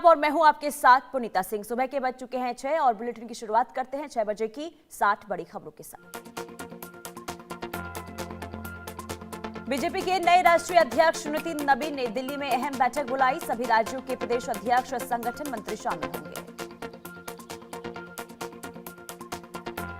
आदाब और मैं हूं आपके साथ पुनीता सिंह। सुबह के बज चुके हैं 6 और बुलेटिन की शुरुआत करते हैं 6 बजे की 60 बड़ी खबरों के साथ। बीजेपी के नए राष्ट्रीय अध्यक्ष नितिन नबीन ने दिल्ली में अहम बैठक बुलाई। सभी राज्यों के प्रदेश अध्यक्ष और संगठन मंत्री शामिल होंगे।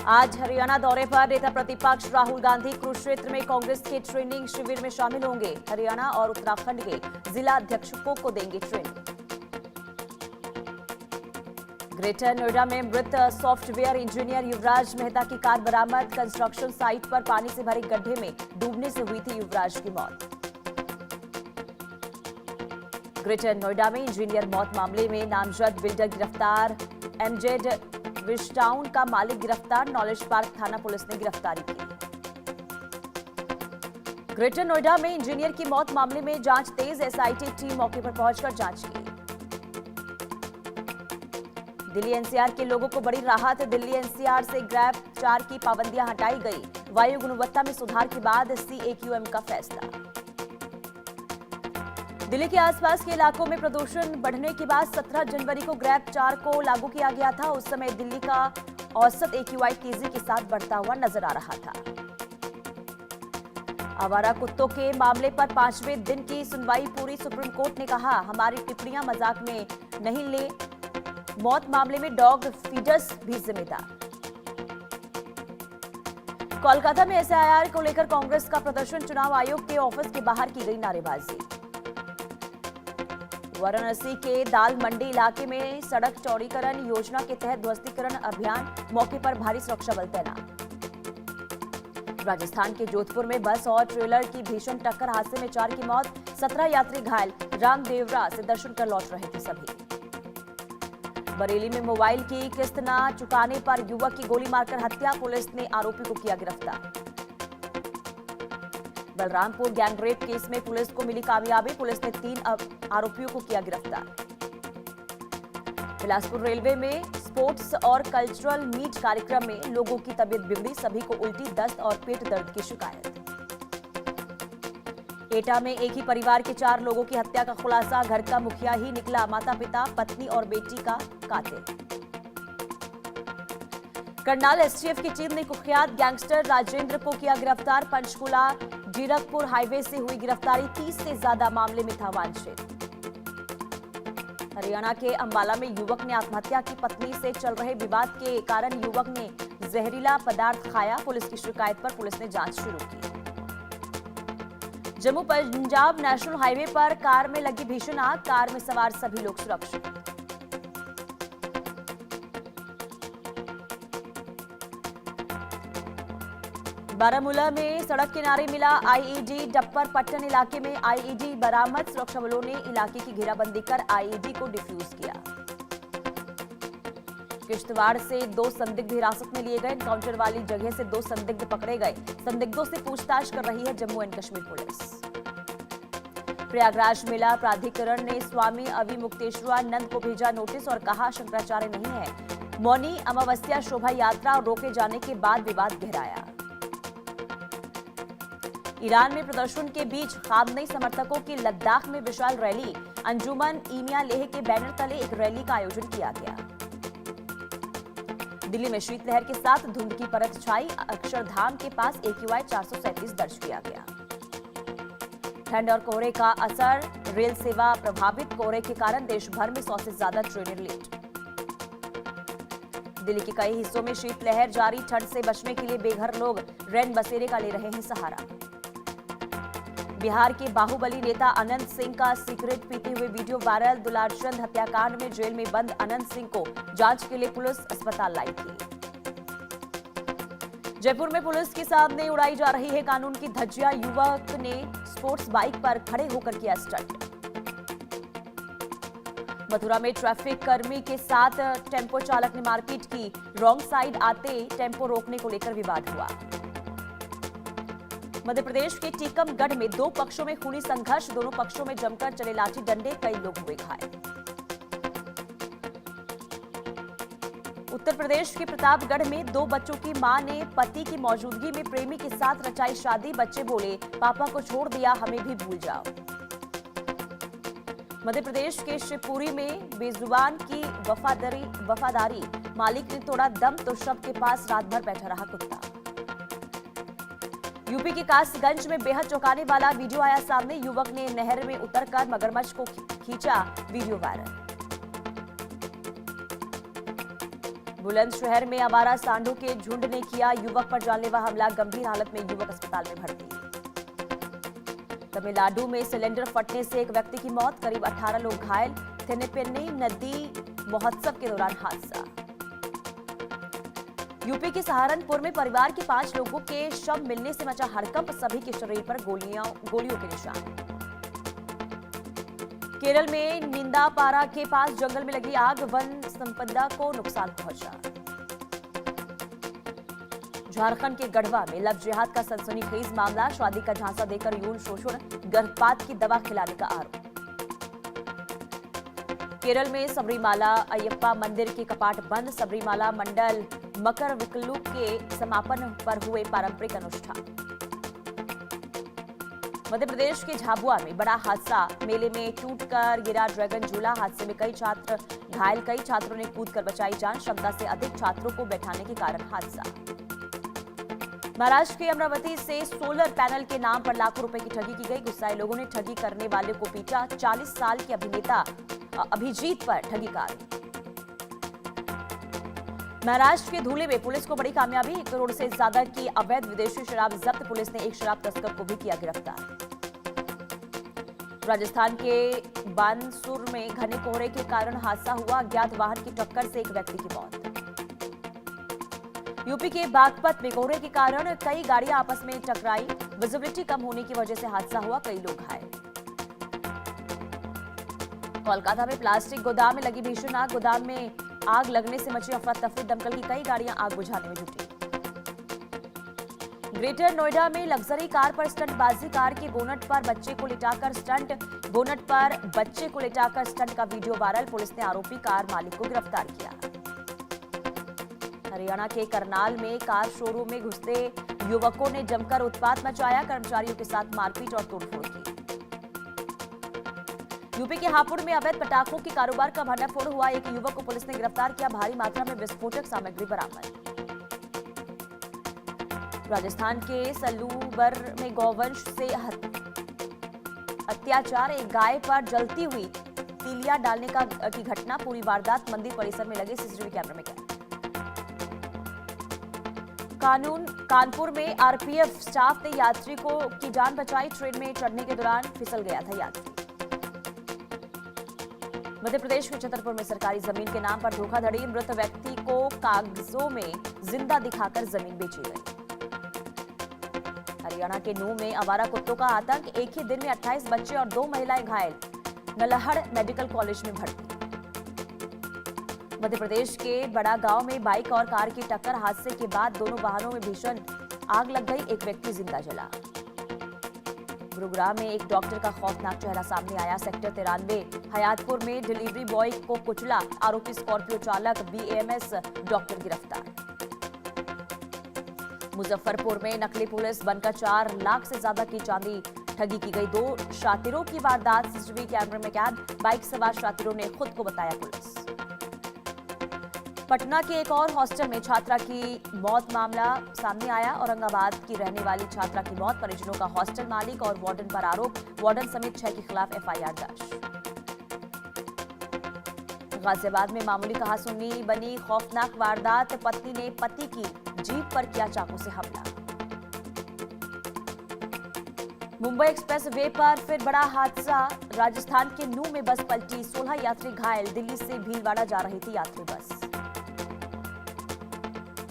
आज हरियाणा दौरे पर नेता प्रतिपक्ष राहुल गांधी कुरुक्षेत्र में कांग्रेस के ट्रेनिंग शिविर में शामिल होंगे। हरियाणा और उत्तराखंड के जिला अध्यक्षों को देंगे ट्रेनिंग। ग्रेटर नोएडा में मृत सॉफ्टवेयर इंजीनियर युवराज मेहता की कार बरामद। कंस्ट्रक्शन साइट पर पानी से भरे गड्ढे में डूबने से हुई थी युवराज की मौत। ग्रेटर नोएडा में इंजीनियर मौत मामले में नामजद बिल्डर गिरफ्तार। एमजेड विशटाउन का मालिक गिरफ्तार। नॉलेज पार्क थाना पुलिस ने गिरफ्तारी की। ग्रेटर नोएडा में इंजीनियर की मौत मामले में जांच तेज। एसआईटी टीम मौके पर पहुंचकर जांच की। दिल्ली एनसीआर के लोगों को बड़ी राहत। दिल्ली एनसीआर से ग्रैब 4 की पाबंदियां हटाई गई। वायु गुणवत्ता में सुधार के बाद सीएक्यूएम का फैसला। दिल्ली के आसपास के इलाकों में प्रदूषण बढ़ने के बाद 17 जनवरी को ग्रैब 4 को लागू किया गया था। उस समय दिल्ली का औसत एक्यूआई तेजी के साथ बढ़ता हुआ नजर आ रहा था। आवारा कुत्तों के मामले पर 5वें दिन की सुनवाई पूरी। सुप्रीम कोर्ट ने कहा, हमारी टिप्पणियां मजाक में नहीं ले। मौत मामले में डॉग फीडर्स भी जिम्मेदार। कोलकाता में एसआईआर को लेकर कांग्रेस का प्रदर्शन। चुनाव आयोग के ऑफिस के बाहर की गई नारेबाजी। वाराणसी के दाल मंडी इलाके में सड़क चौड़ीकरण योजना के तहत ध्वस्तीकरण अभियान। मौके पर भारी सुरक्षा बल तैनात। राजस्थान के जोधपुर में बस और ट्रेलर की भीषण टक्कर। हादसे में 4 की मौत, 17 यात्री घायल। रामदेवरा से दर्शन कर लौट रहे थे सभी। बरेली में मोबाइल की किस्त न चुकाने पर युवक की गोली मारकर हत्या। पुलिस ने आरोपी को किया गिरफ्तार। बलरामपुर गैंगरेप केस में पुलिस को मिली कामयाबी। पुलिस ने 3 आरोपियों को किया गिरफ्तार। बिलासपुर रेलवे में स्पोर्ट्स और कल्चरल मीट कार्यक्रम में लोगों की तबीयत बिगड़ी। सभी को उल्टी, दस्त और पेट दर्द की शिकायत। एटा में एक ही परिवार के 4 लोगों की हत्या का खुलासा। घर का मुखिया ही निकला माता पिता, पत्नी और बेटी का कातिल। करनाल एसटीएफ की टीम ने कुख्यात गैंगस्टर राजेंद्र को किया गिरफ्तार। पंचकुला जीरकपुर हाईवे से हुई गिरफ्तारी। 30 से ज्यादा मामले में था वांछित। हरियाणा के अंबाला में युवक ने आत्महत्या की। पत्नी से चल रहे विवाद के कारण युवक ने जहरीला पदार्थ खाया। पुलिस की शिकायत पर पुलिस ने जांच शुरू की। जम्मू पंजाब नेशनल हाईवे पर कार में लगी भीषण आग। कार में सवार सभी लोग सुरक्षित। बारामूला में सड़क किनारे मिला आईईडी। डप्पर पट्टन इलाके में आईईडी बरामद। सुरक्षा बलों ने इलाके की घेराबंदी कर आईईडी को डिफ्यूज किया। किश्तवाड़ से 2 संदिग्ध हिरासत में लिए गए। एनकाउंटर वाली जगह से 2 संदिग्ध पकड़े गए। संदिग्धों से पूछताछ कर रही है जम्मू एंड कश्मीर पुलिस। प्रयागराज मेला प्राधिकरण ने स्वामी अविमुक्तेश्वरानंद को भेजा नोटिस और कहा, शंकराचार्य नहीं है। मौनी अमावस्या शोभा यात्रा रोके जाने के बाद विवाद गहराया। ईरान में प्रदर्शन के बीच खामनेई समर्थकों की लद्दाख में विशाल रैली। अंजुमन ईमिया लेह के बैनर तले एक रैली का आयोजन किया गया। दिल्ली में शीतलहर के साथ धुंध की परत छाई। अक्षरधाम के पास एक्यूआई 437 दर्ज किया गया। ठंड और कोहरे का असर। रेल सेवा प्रभावित। कोहरे के कारण देश भर में 100 से ज्यादा ट्रेनें लेट। दिल्ली के कई हिस्सों में शीतलहर जारी। ठंड से बचने के लिए बेघर लोग रैन बसेरे का ले रहे हैं सहारा। बिहार के बाहुबली नेता अनंत सिंह का सिगरेट पीते हुए वीडियो वायरल। दुलारचंद हत्याकांड में जेल में बंद अनंत सिंह को जांच के लिए पुलिस अस्पताल लाई थी। जयपुर में पुलिस के सामने उड़ाई जा रही है कानून की धज्जियां। युवक ने स्पोर्ट्स बाइक पर खड़े होकर किया स्टंट। मथुरा में ट्रैफिक कर्मी के साथ टेम्पो चालक ने मारपीट की। रॉन्ग साइड आते टेम्पो रोकने को लेकर विवाद हुआ। मध्य प्रदेश के टीकमगढ़ में 2 पक्षों में खूनी संघर्ष। दोनों पक्षों में जमकर चले लाठी डंडे। कई लोग हुए घायल। उत्तर प्रदेश के प्रतापगढ़ में 2 बच्चों की मां ने पति की मौजूदगी में प्रेमी के साथ रचाई शादी। बच्चे बोले, पापा को छोड़ दिया, हमें भी भूल जाओ। मध्य प्रदेश के शिवपुरी में बेजुबान की वफादारी मालिक ने तोड़ा दम तो शव के पास रात भर बैठा रहा कुत्ता। यूपी के कासगंज में बेहद चौंकाने वाला वीडियो आया सामने। युवक ने नहर में उतरकर मगरमच्छ को खींचा, वीडियो वायरल। बुलंदशहर में आवारा सांडों के झुंड ने किया युवक पर जानलेवा हमला, गंभीर हालत में युवक अस्पताल में भर्ती। तमिलनाडु में सिलेंडर फटने से एक व्यक्ति की मौत, करीब 18 लोग घायल। थिनेपेन्नी नदी महोत्सव के दौरान हादसा। यूपी के सहारनपुर में परिवार के 5 लोगों के शव मिलने से मचा हड़कंप, सभी के शरीर पर गोलियों के निशान। केरल में निंदापारा के पास जंगल में लगी आग, वन संपदा को नुकसान पहुंचा। झारखंड के गढ़वा में लव जिहाद का सनसनीखेज मामला, शादी का झांसा देकर यौन शोषण, गर्भपात की दवा खिलाने का आरोप। केरल में सबरीमाला अयप्पा मंदिर के कपाट बंद, सबरीमाला मंडल मकर विकल्लू के समापन पर हुए पारंपरिक अनुष्ठान। मध्य प्रदेश के झाबुआ में बड़ा हादसा, मेले में टूटकर गिरा ड्रैगन झूला, हादसे में कई छात्र घायल, कई छात्रों ने कूदकर बचाई जान, क्षमता से अधिक छात्रों को बैठाने के कारण हादसा। महाराष्ट्र के अमरावती से सोलर पैनल के नाम पर लाखों रुपए की ठगी की गई, गुस्साए लोगों ने ठगी करने वाले को पीटा, 40 साल के अभिनेता अभिजीत पर ठगी का आरोप। महाराष्ट्र के धुले में पुलिस को बड़ी कामयाबी, 1 करोड़ से ज्यादा की अवैध विदेशी शराब जब्त, पुलिस ने एक शराब तस्कर को भी किया गिरफ्तार। राजस्थान के बानसूर में घने कोहरे के कारण हादसा हुआ, अज्ञात वाहन की टक्कर से एक व्यक्ति की मौत। यूपी के बागपत में कोहरे के कारण कई गाड़ियां आपस में टकराई, विजिबिलिटी कम होने की वजह से हादसा हुआ, कई लोग घायल। कोलकाता में प्लास्टिक गोदाम में लगी भीषण आग, गोदाम में आग लगने से मची अफरा तफरी, दमकल की कई गाड़ियां आग बुझाने में जुटी। ग्रेटर नोएडा में लग्जरी कार पर स्टंटबाजी, कार के बोनट पर बच्चे को लिटाकर स्टंट, बोनट पर बच्चे को लिटाकर स्टंट का वीडियो वायरल, पुलिस ने आरोपी कार मालिक को गिरफ्तार किया। हरियाणा के करनाल में कार शोरूम में घुसते युवकों ने जमकर उत्पात मचाया, कर्मचारियों के साथ मारपीट और तोड़फोड़ की। यूपी के हापुड़ में अवैध पटाखों के कारोबार का भंडाफोड़ हुआ, एक युवक को पुलिस ने गिरफ्तार किया, भारी मात्रा में विस्फोटक सामग्री बरामद। राजस्थान के सलूबर में गौवंश से अत्याचार, एक गाय पर जलती हुई तीलियां डालने की घटना, पूरी वारदात मंदिर परिसर में लगे सीसीटीवी कैमरे में कैद। कानपुर में आरपीएफ स्टाफ ने यात्री की जान बचाई, ट्रेन में चढ़ने के दौरान फिसल गया था यात्री। मध्य प्रदेश के छतरपुर में सरकारी जमीन के नाम पर धोखाधड़ी, मृत व्यक्ति को कागजों में जिंदा दिखाकर जमीन बेची गई। हरियाणा के नूह में आवारा कुत्तों का आतंक, एक ही दिन में 28 बच्चे और 2 महिलाएं घायल, नलहड़ मेडिकल कॉलेज में भर्ती। मध्य प्रदेश के बड़ा गांव में बाइक और कार की टक्कर, हादसे के बाद दोनों वाहनों में भीषण आग लग गई, एक व्यक्ति जिंदा जला। गुरुग्राम में एक डॉक्टर का खौफनाक चेहरा सामने आया, सेक्टर 93 हयातपुर में डिलीवरी बॉय को कुचला, आरोपी स्कॉर्पियो चालक बीएमएस डॉक्टर गिरफ्तार। मुजफ्फरपुर में नकली पुलिस बनकर 4 लाख से ज्यादा की चांदी ठगी की गई, 2 शातिरों की वारदात सीसीटीवी कैमरे में कैद, बाइक सवार शातिरों ने खुद को बताया पुलिस। पटना के एक और हॉस्टल में छात्रा की मौत मामला सामने आया, औरंगाबाद की रहने वाली छात्रा की मौत, परिजनों का हॉस्टल मालिक और वार्डन पर आरोप, वार्डन समेत 6 के खिलाफ एफआईआर दर्ज। गाजियाबाद में मामूली कहासुनी बनी खौफनाक वारदात, पत्नी ने पति की जीप पर किया चाकू से हमला। मुंबई एक्सप्रेस वे पर फिर बड़ा हादसा, राजस्थान के नूह में बस पलटी, 16 यात्री घायल, दिल्ली से भीलवाड़ा जा रही थी यात्री बस।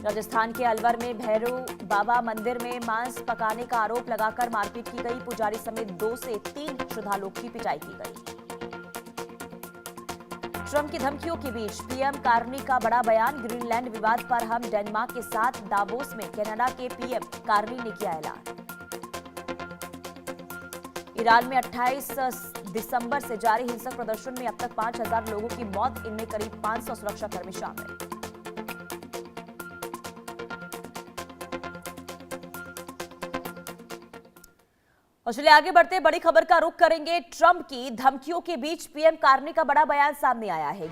राजस्थान के अलवर में भैरव बाबा मंदिर में मांस पकाने का आरोप लगाकर मारपीट की गई, पुजारी समेत 2 से 3 श्रद्धालुओं की पिटाई की गई। ट्रंप की धमकियों के बीच पीएम कार्नी का बड़ा बयान, ग्रीनलैंड विवाद पर हम डेनमार्क के साथ, दावोस में कनाडा के पीएम कार्नी ने किया ऐलान। ईरान में 28 दिसंबर से जारी हिंसक प्रदर्शन में अब तक 5000 लोगों की मौत, इनमें करीब 500 सुरक्षाकर्मी शामिल। और चलिए आगे बढ़ते बड़ी खबर का रुख करेंगे। ट्रंप की धमकियों के बीच पीएम कार्नी का बड़ा बयान सामने आया है।